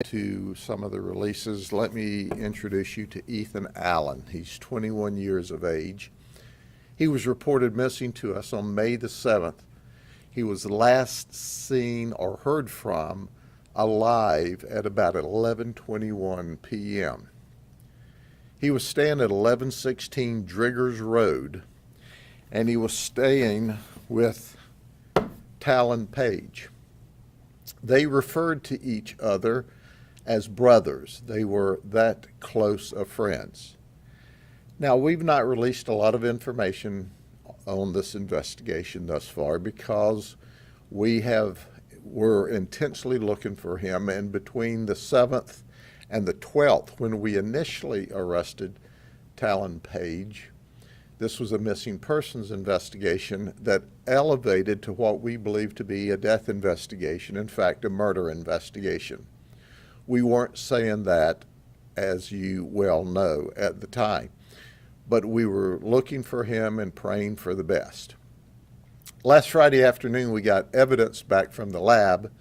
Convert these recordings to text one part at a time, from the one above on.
To some of the releases, let me introduce you to Ethan Allen. He's 21 years of age. He was reported missing to us on May the 7th. He was last seen or heard from alive at about 11:21 p.m. He was staying at 1116 Driggers Road, and he was staying with Talon Page. They referred to each other as brothers. They were that close of friends. Now, we've not released a lot of information on this investigation thus far because we're intensely looking for him, and between the 7th and the 12th, when we initially arrested Talon Page, this was a missing persons investigation that elevated to what we believe to be a death investigation, in fact, a murder investigation. We weren't saying that, as you well know, at the time, but we were looking for him and praying for the best. Last Friday afternoon, we got evidence back from the lab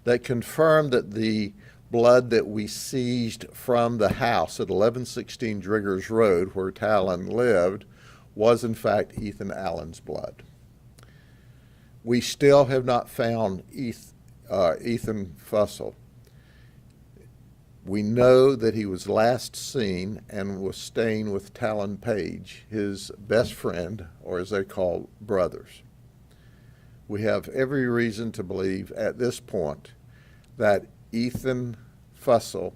that confirmed that the blood that we seized from the house at 1116 Driggers Road, where Talon lived, was in fact Ethan Allen's blood. We still have not found Ethan Fussell. We know that he was last seen and was staying with Talon Page, his best friend, or as they call brothers. We have every reason to believe at this point that Ethan Fussell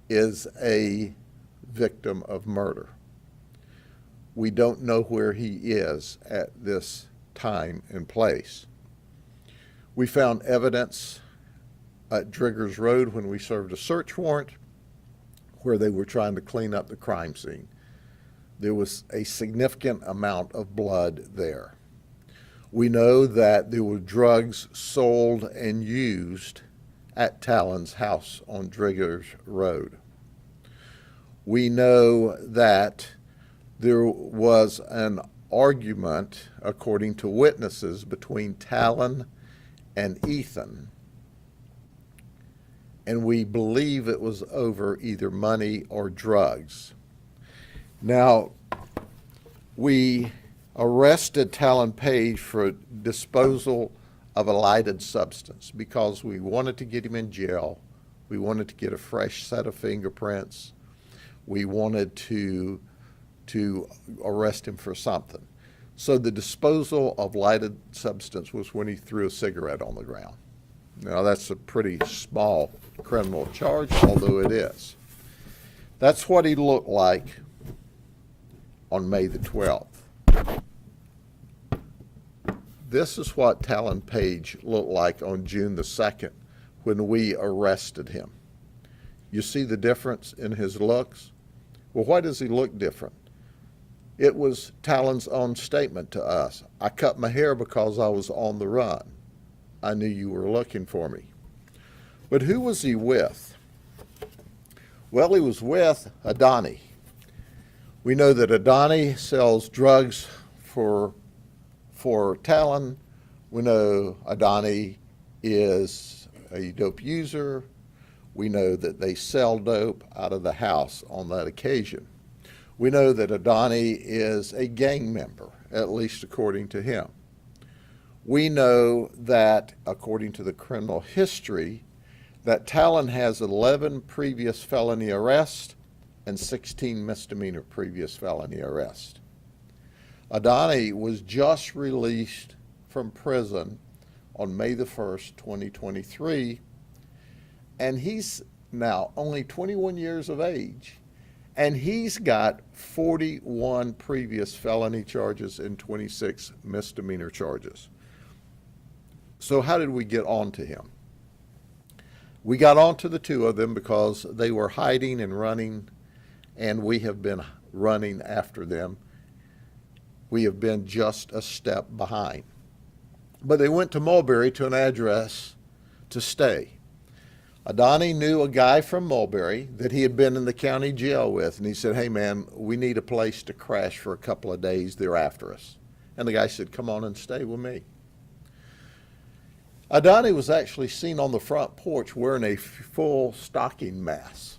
is a victim of murder. We don't know where he is at this time and place. We found evidence at Driggers Road when we served a search warrant where they were trying to clean up the crime scene. There was a significant amount of blood there. We know that there were drugs sold and used at Talon's house on Driggers Road. We know that there was an argument, according to witnesses, between Talon and Ethan, and we believe it was over either money or drugs. Now, we arrested Talon Page for disposal of a lighted substance because we wanted to get him in jail. We wanted to get a fresh set of fingerprints. We wanted to arrest him for something. So the disposal of lighted substance was when he threw a cigarette on the ground. Now, that's a pretty small criminal charge, although it is. That's what he looked like on May the 12th. This is what Talon Page looked like on June the 2nd when we arrested him. You see the difference in his looks? Well, why does he look different? It was Talon's own statement to us. I cut my hair because I was on the run. I knew you were looking for me. But who was he with? Well, he was with Adani. We know that Adani sells drugs for Talon. We know Adani is a dope user. We know that they sell dope out of the house on that occasion. We know that Adani is a gang member, at least according to him. We know that, according to the criminal history, that Talon has 11 previous felony arrests and 16 misdemeanor previous felony arrests. Adani was just released from prison on May the 1st, 2023, and he's now only 21 years of age, and he's got 41 previous felony charges and 26 misdemeanor charges. So how did we get on to him? We got on to the two of them because they were hiding and running, and we have been running after them. We have been just a step behind. But they went to Mulberry to an address to stay. Adani knew a guy from Mulberry that he had been in the county jail with, and he said, "Hey man, we need a place to crash for a couple of days. They're after us." And the guy said, "Come on and stay with me." Adani was actually seen on the front porch wearing a full stocking mask.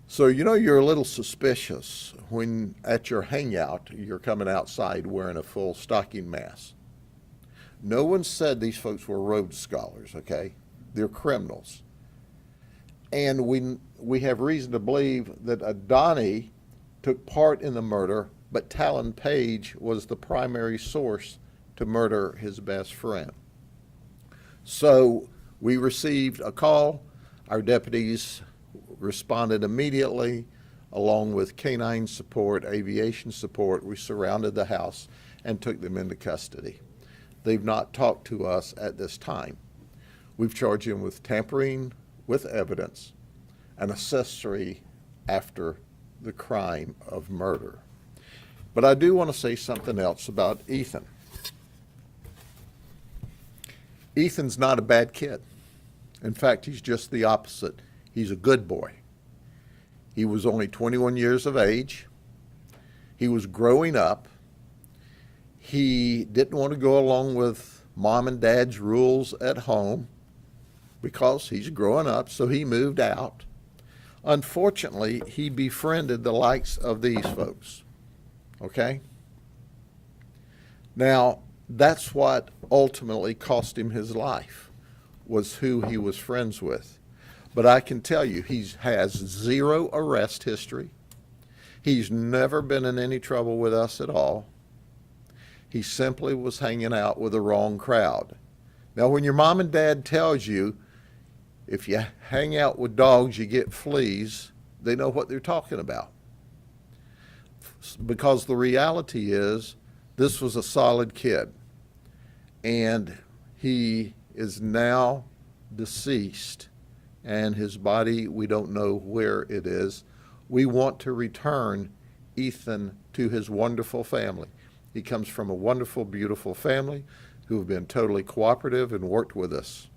So you know you're a little suspicious when at your hangout you're coming outside wearing a full stocking mask. No one said these folks were Rhodes Scholars, okay? They're criminals. And we have reason to believe that Adani took part in the murder, but Talon Page was the primary source to murder his best friend. So we received a call. Our deputies responded immediately, along with canine support, aviation support. We surrounded the house and took them into custody. They've not talked to us at this time. We've charged them with tampering with evidence and accessory after the crime of murder. But I do want to say something else about Ethan. Ethan's not a bad kid. In fact, he's just the opposite. He's a good boy. He was only 21 years of age. He was growing up. He didn't want to go along with mom and dad's rules at home because he's growing up, so he moved out. Unfortunately, he befriended the likes of these folks, okay? Now, that's what ultimately cost him his life, was who he was friends with. But I can tell you, he has zero arrest history. He's never been in any trouble with us at all. He simply was hanging out with the wrong crowd. Now, when your mom and dad tells you, if you hang out with dogs, you get fleas, they know what they're talking about. Because the reality is, this was a solid kid. And he is now deceased. And his body, we don't know where it is. We want to return Ethan to his wonderful family. He comes from a wonderful, beautiful family who have been totally cooperative and worked with us.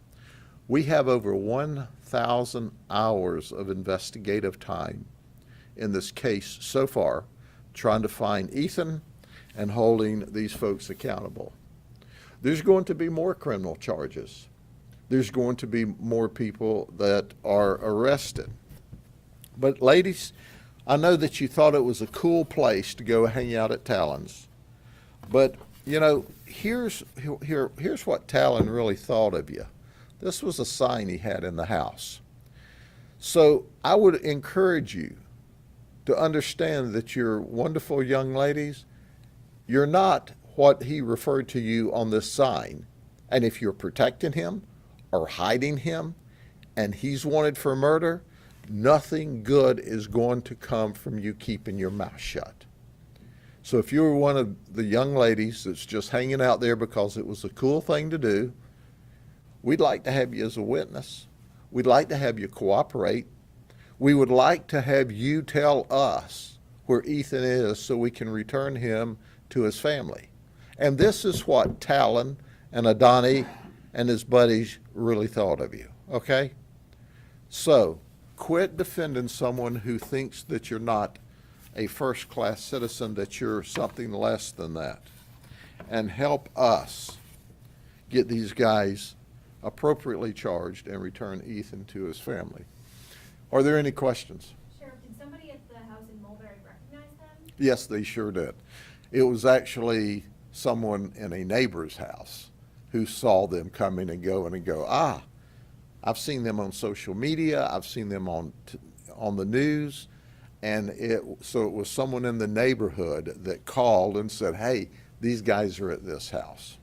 We have over 1,000 hours of investigative time in this case so far, trying to find Ethan and holding these folks accountable. There's going to be more criminal charges. There's going to be more people that are arrested. But ladies, I know that you thought it was a cool place to go hang out at Talon's. But, you know, here's what Talon really thought of you. This was a sign he had in the house. So I would encourage you to understand that you're wonderful young ladies. You're not what he referred to you on this sign. And if you're protecting him or hiding him and he's wanted for murder, nothing good is going to come from you keeping your mouth shut. So if you're one of the young ladies that's just hanging out there because it was a cool thing to do, we'd like to have you as a witness. We'd like to have you cooperate. We would like to have you tell us where Ethan is so we can return him to his family. And this is what Talon and Adani and his buddies really thought of you, okay? So quit defending someone who thinks that you're not a first-class citizen, that you're something less than that. And help us get these guys appropriately charged and return Ethan to his family. Are there any questions? Sheriff, did somebody at the house in Mulberry recognize them? Yes, they sure did. It was actually someone in a neighbor's house who saw them coming and go, I've seen them on social media, I've seen them on the news, and so it was someone in the neighborhood that called and said, hey, these guys are at this house.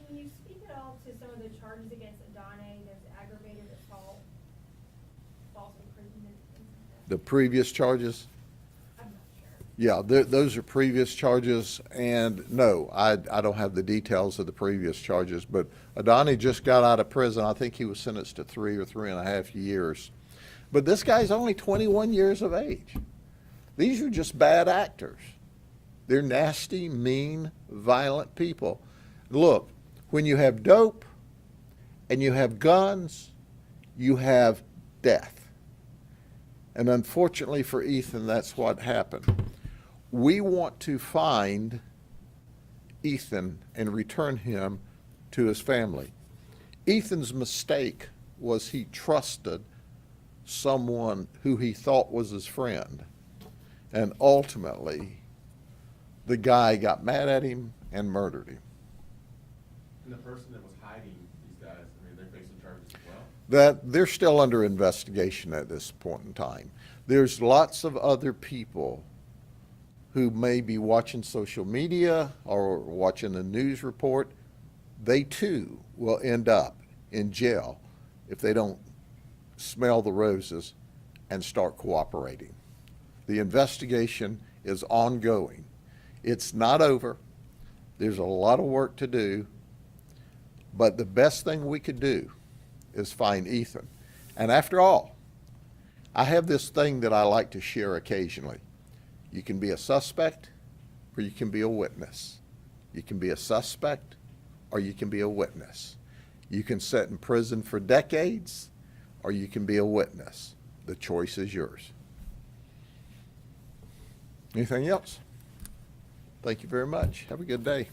Can you speak at all to some of the charges against Adani? There's aggravated assault, false imprisonment, things like that. The previous charges? I'm not sure. Yeah, those are previous charges, and no, I don't have the details of the previous charges, but Adani just got out of prison. I think he was sentenced to 3 or 3.5 years. But this guy's only 21 years of age. These are just bad actors. They're nasty, mean, violent people. Look, when you have dope and you have guns, you have death. And unfortunately for Ethan, that's what happened. We want to find Ethan and return him to his family. Ethan's mistake was he trusted someone who he thought was his friend. And ultimately, the guy got mad at him and murdered him. And the person that was hiding these guys, I mean, they're facing charges as well? That they're still under investigation at this point in time. There's lots of other people who may be watching social media or watching a news report. They too will end up in jail if they don't smell the roses and start cooperating. The investigation is ongoing. It's not over. There's a lot of work to do, but the best thing we could do is find Ethan. And after all, I have this thing that I like to share occasionally. You can be a suspect or you can be a witness. You can be a suspect or you can be a witness. You can sit in prison for decades or you can be a witness. The choice is yours. Anything else? Thank you very much. Have a good day.